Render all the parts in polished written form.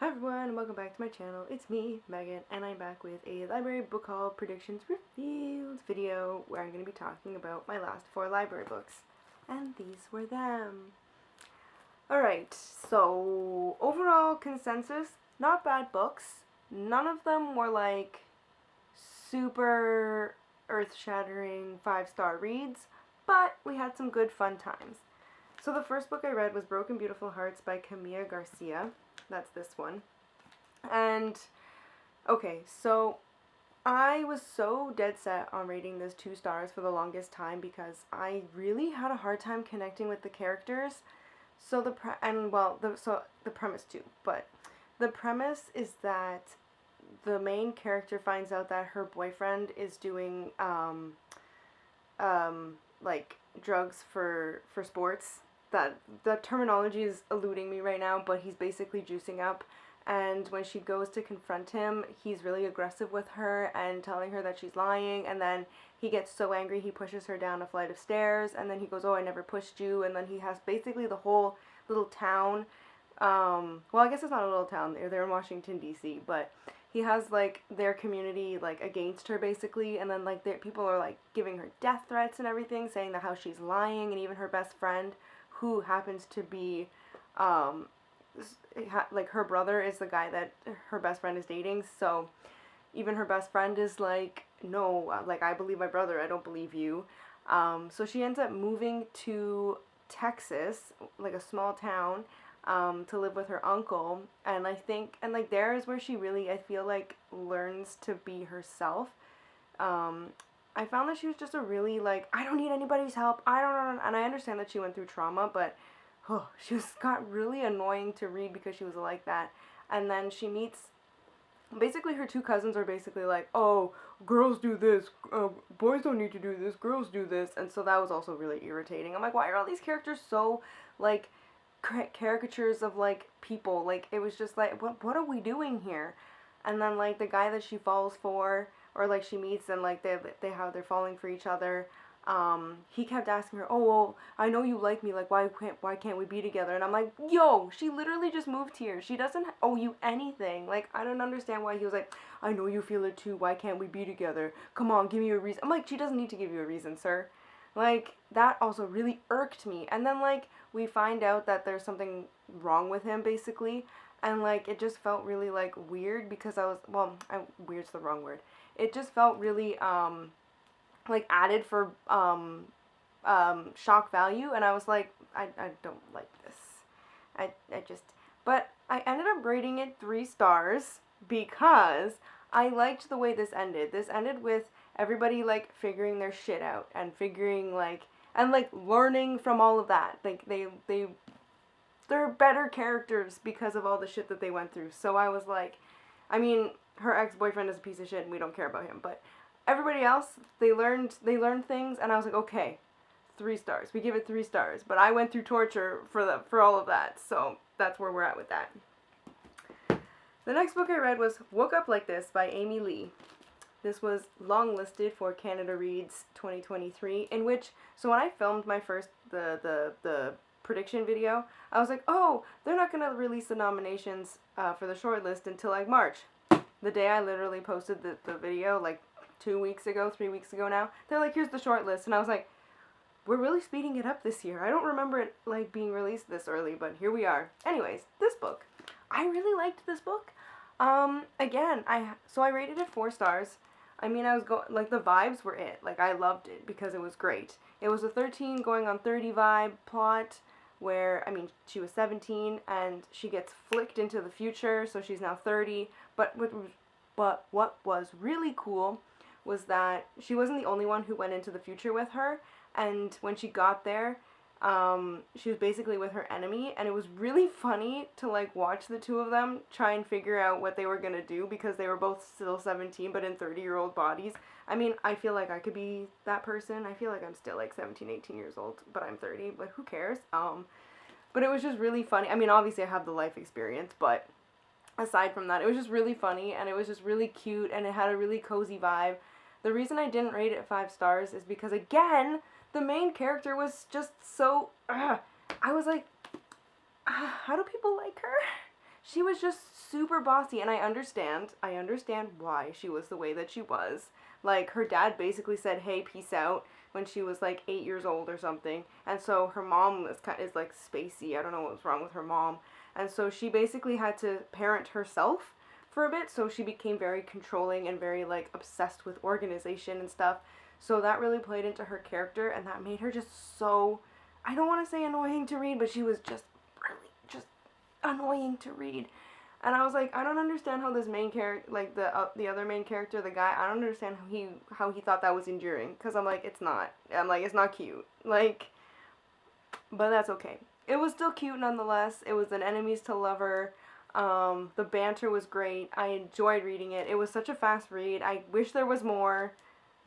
Hi everyone, and welcome back to my channel. It's me, Megan, and I'm back with a library book haul predictions revealed video where I'm going to be talking about my last 4 library books. And these were them. Alright, so overall consensus, not bad books. None of them were like super earth-shattering 5-star reads, but we had some good fun times. So the first book I read was Broken Beautiful Hearts by Camilla Garcia. That's this one. And okay, so I was so dead set on rating this 2 stars for the longest time because I really had a hard time connecting with the characters. So the premise too, but the premise is that the main character finds out that her boyfriend is doing like drugs for sports. That the terminology is eluding me right now, but he's basically juicing up. And when she goes to confront him, he's really aggressive with her and telling her that she's lying. And then he gets so angry he pushes her down a flight of stairs. And then he goes, "Oh, I never pushed you." And then he has basically the whole little town. Well, I guess it's not a little town. They're in Washington D.C., but he has like their community like against her basically, and then like people are like giving her death threats and everything, saying that how she's lying, and even her best friend, who happens to be, like her brother is the guy that her best friend is dating. So even her best friend is like, no, like I believe my brother, I don't believe you. So she ends up moving to Texas, like a small town, to live with her uncle. And I think, and like there is where she really, I feel like, learns to be herself. Um, I found that she was just a really like, I don't need anybody's help. I don't know. And I understand that she went through trauma, but oh, she was got really annoying to read because she was like that. And then she meets basically her two cousins are basically like, oh, girls do this, boys don't need to do this, girls do this. And so that was also really irritating. I'm like, why are all these characters so like caricatures of like people? Like it was just like, what are we doing here? And then like the guy that she falls for, or like she meets, and like they're falling for each other. He kept asking her, "Oh, well, I know you like me. Like, why can't we be together?" And I'm like, "Yo, she literally just moved here. She doesn't owe you anything. Like, I don't understand why he was like, I know you feel it too. Why can't we be together? Come on, give me a reason." I'm like, she doesn't need to give you a reason, sir. Like, that also really irked me. And then like we find out that there's something wrong with him, basically. And like it just felt really like weird because weird's the wrong word. It just felt really like added for shock value, and I was like, I don't like this. I just, but I ended up rating it 3 stars because I liked the way this ended. This ended with everybody like figuring their shit out and figuring like and like learning from all of that. Like they're better characters because of all the shit that they went through. So I was like, I mean, her ex-boyfriend is a piece of shit and we don't care about him, but everybody else, they learned things, and I was like, okay, 3 stars. We give it 3 stars. But I went through torture for all of that, so that's where we're at with that. The next book I read was Woke Up Like This by Amy Lee. This was longlisted for Canada Reads 2023, in which, so when I filmed my first, the prediction video, I was like, oh, they're not going to release the nominations for the shortlist until like March. The day I literally posted the video, like 2 weeks ago, 3 weeks ago now, they're like, here's the shortlist, and I was like, we're really speeding it up this year. I don't remember it like being released this early, but here we are. Anyways, this book, I really liked this book. Again, I rated it 4 stars. I mean, I was like the vibes were it. Like I loved it because it was great. It was a 13 going on 30 vibe plot where, I mean, she was 17 and she gets flicked into the future, so she's now 30. But what was really cool was that she wasn't the only one who went into the future with her, and when she got there, she was basically with her enemy, and it was really funny to like watch the two of them try and figure out what they were gonna do because they were both still 17 but in 30-year-old bodies. I mean, I feel like I could be that person. I feel like I'm still like 17, 18 years old, but I'm 30, but who cares? But it was just really funny. I mean, obviously I have the life experience, but aside from that, it was just really funny, and it was just really cute, and it had a really cozy vibe. The reason I didn't rate it 5 stars is because, again, the main character was just so, I was like, how do people like her? she was just super bossy, and I understand why she was the way that she was. Like, her dad basically said, hey, peace out, when she was like 8 years old or something, and so her mom is like spacey. I don't know what was wrong with her mom, and so she basically had to parent herself for a bit, so she became very controlling and very like obsessed with organization and stuff. So that really played into her character, and that made her just so, I don't want to say annoying to read, but she was just really just annoying to read. And I was like, I don't understand how this main character, like the other main character, the guy, I don't understand how he thought that was endearing. Cause I'm like, it's not. I'm like, it's not cute. Like, but that's okay. It was still cute nonetheless. It was an enemies to lover. The banter was great. I enjoyed reading it. It was such a fast read. I wish there was more,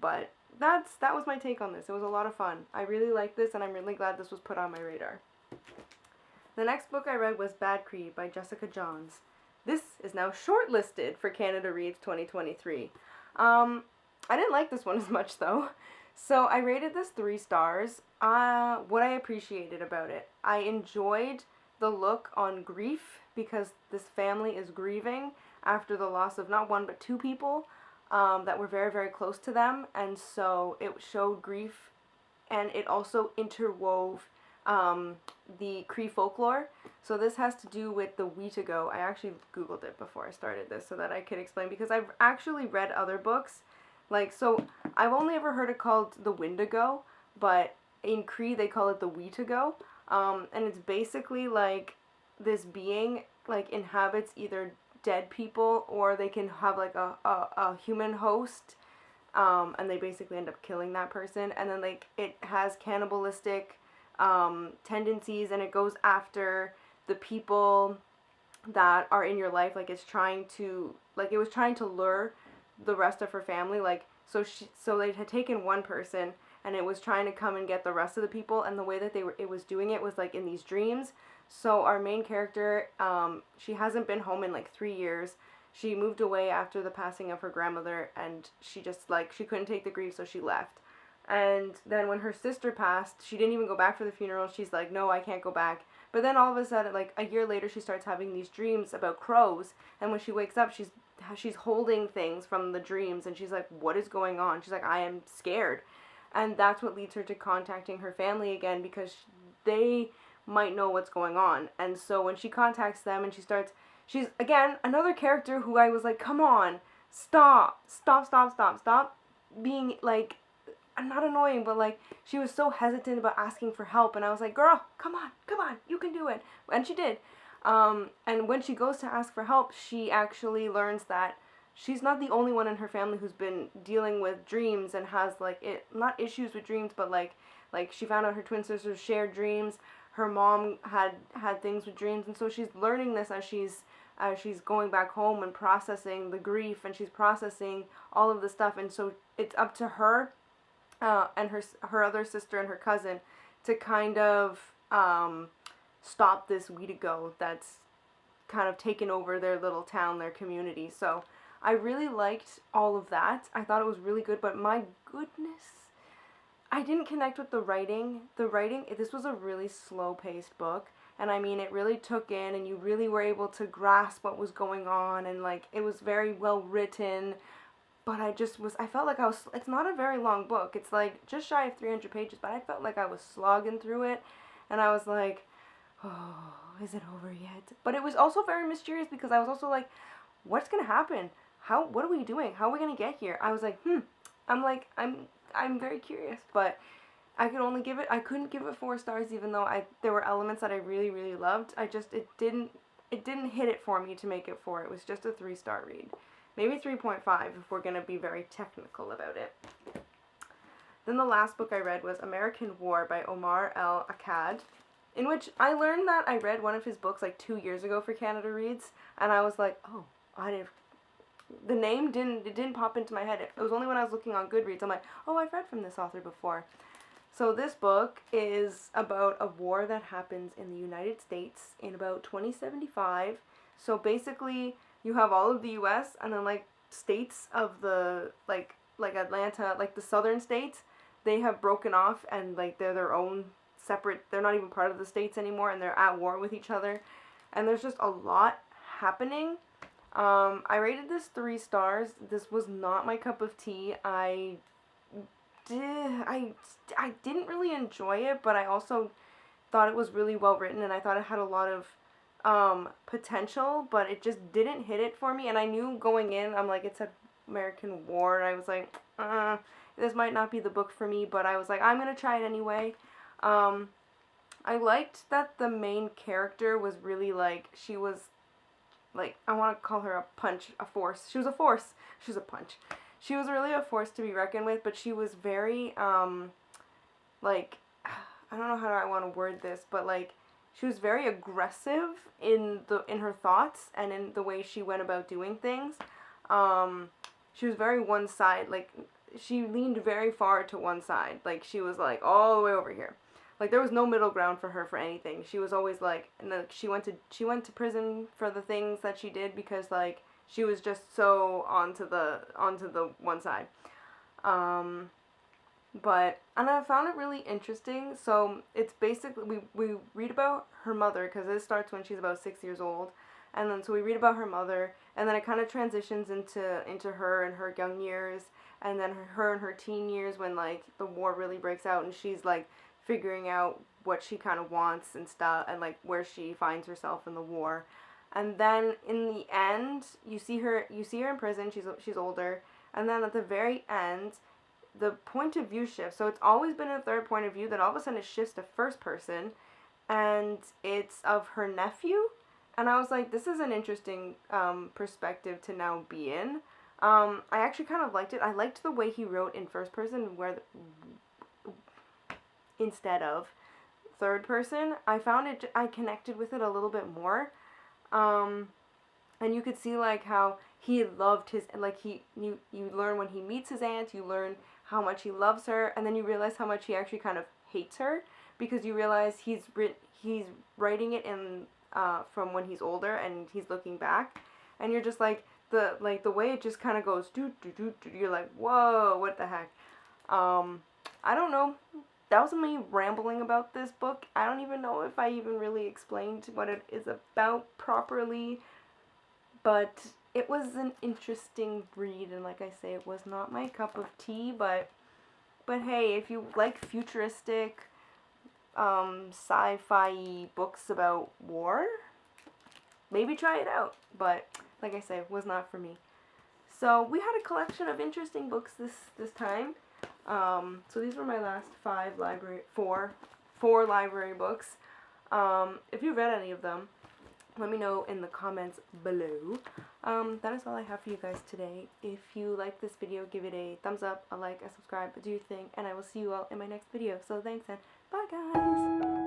but that was my take on this. It was a lot of fun. I really liked this, and I'm really glad this was put on my radar. The next book I read was Bad Creed by Jessica Johns. This is now shortlisted for Canada Reads 2023. I didn't like this one as much though. So I rated this 3 stars. What I appreciated about it, I enjoyed the look on grief, because this family is grieving after the loss of not one but 2 people that were very, very close to them, and so it showed grief, and it also interwove the Cree folklore. So this has to do with the Wetago. I actually googled it before I started this so that I could explain, because I've actually read other books. Like, so I've only ever heard it called the Wendigo, but in Cree they call it the Wetago. And it's basically like this being like inhabits either dead people, or they can have like a human host, and they basically end up killing that person, and then like it has cannibalistic tendencies, and it goes after the people that are in your life. Like, it was trying to lure the rest of her family. Like, so they had taken one person, and it was trying to come and get the rest of the people, and the way that it was doing it was like in these dreams. So our main character, she hasn't been home in like 3 years. She moved away after the passing of her grandmother, and she just like, she couldn't take the grief, so she left. And then when her sister passed, she didn't even go back for the funeral. She's like, no, I can't go back. But then all of a sudden, like a year later, she starts having these dreams about crows. And when she wakes up, she's holding things from the dreams, and she's like, what is going on? She's like, I am scared. And that's what leads her to contacting her family again, because they might know what's going on. And so when she contacts them, and she's again another character who I was like, come on, stop being like, not annoying, but like, she was so hesitant about asking for help, and I was like, girl, come on, you can do it. And she did. And when she goes to ask for help, she actually learns that she's not the only one in her family who's been dealing with dreams and has like not issues with dreams, but like she found out her twin sisters shared dreams. Her mom had things with dreams, and so she's learning this as she's going back home and processing the grief, and she's processing all of the stuff. And so it's up to her and her other sister and her cousin to kind of stop this Wetago that's kind of taken over their little town, their community. So I really liked all of that. I thought it was really good, but my goodness, I didn't connect with the writing. This was a really slow-paced book, and I mean, it really took in, and you really were able to grasp what was going on, and like, it was very well written. But I felt like it's not a very long book. It's like just shy of 300 pages, but I felt like I was slogging through it, and I was like, oh, is it over yet? But it was also very mysterious, because I was also like, what's gonna happen? What are we doing? How are we gonna get here? I was like, I'm very curious, but I couldn't give it 4 stars, even though there were elements that I really, really loved. It didn't hit it for me to make it 4. It was just a 3-star read. Maybe 3.5 if we're going to be very technical about it. Then the last book I read was American War by Omar El Akkad, in which I learned that I read one of his books like 2 years ago for Canada Reads, and I was like, oh, the name didn't pop into my head. It was only when I was looking on Goodreads, I'm like, oh, I've read from this author before. So this book is about a war that happens in the United States in about 2075. So basically, you have all of the U.S. and then like states of the like Atlanta, like the southern states, they have broken off, and like they're their own separate. They're not even part of the states anymore, and they're at war with each other. And there's just a lot happening. I rated this 3 stars. This was not my cup of tea. I didn't really enjoy it, but I also thought it was really well written, and I thought it had a lot of potential, but it just didn't hit it for me. And I knew going in, I'm like, it's an American War, and I was like, this might not be the book for me, but I was like, I'm gonna try it anyway. I liked that the main character was really like, she was like, I want to call her a force. She was a force. She was a punch. She was really a force to be reckoned with, but she was very, like, I don't know how I want to word this, but like, she was very aggressive in her thoughts and in the way she went about doing things. She was very one side, like, she leaned very far to one side. Like, she was like all the way over here. Like, there was no middle ground for her for anything. She was always like, and then she went to prison for the things that she did because like she was just so onto the one side. But and I found it really interesting. So it's basically we read about her mother because it starts when she's about 6 years old, and then so we read about her mother, and then it kind of transitions into her and her young years, and then her and her teen years when like the war really breaks out and she's like figuring out what she kind of wants and stuff, and like where she finds herself in the war. And then in the end, you see her in prison. She's older, and then at the very end, the point of view shifts. So it's always been a third point of view. Then all of a sudden it shifts to first person, and it's of her nephew. And I was like, this is an interesting perspective to now be in. I actually kind of liked it. I liked the way he wrote in first person, instead of third person. I found it, I connected with it a little bit more. And you could see like how he loved his, like you learn when he meets his aunt, you learn how much he loves her, and then you realize how much he actually kind of hates her, because you realize he's writing it in from when he's older and he's looking back, and you're just like the way it just kind of goes you're like, whoa, what the heck. I don't know. That was me rambling about this book. I don't even know if I even really explained what it is about properly, but it was an interesting read, and like I say, it was not my cup of tea, but hey, if you like futuristic sci-fi books about war, maybe try it out. But like I say, it was not for me. So we had a collection of interesting books this time. So these were my last four library books. If you've read any of them, let me know in the comments below. That is all I have for you guys today. If you like this video, give it a thumbs up, a like, a subscribe, do your thing, and I will see you all in my next video. So thanks, and bye guys!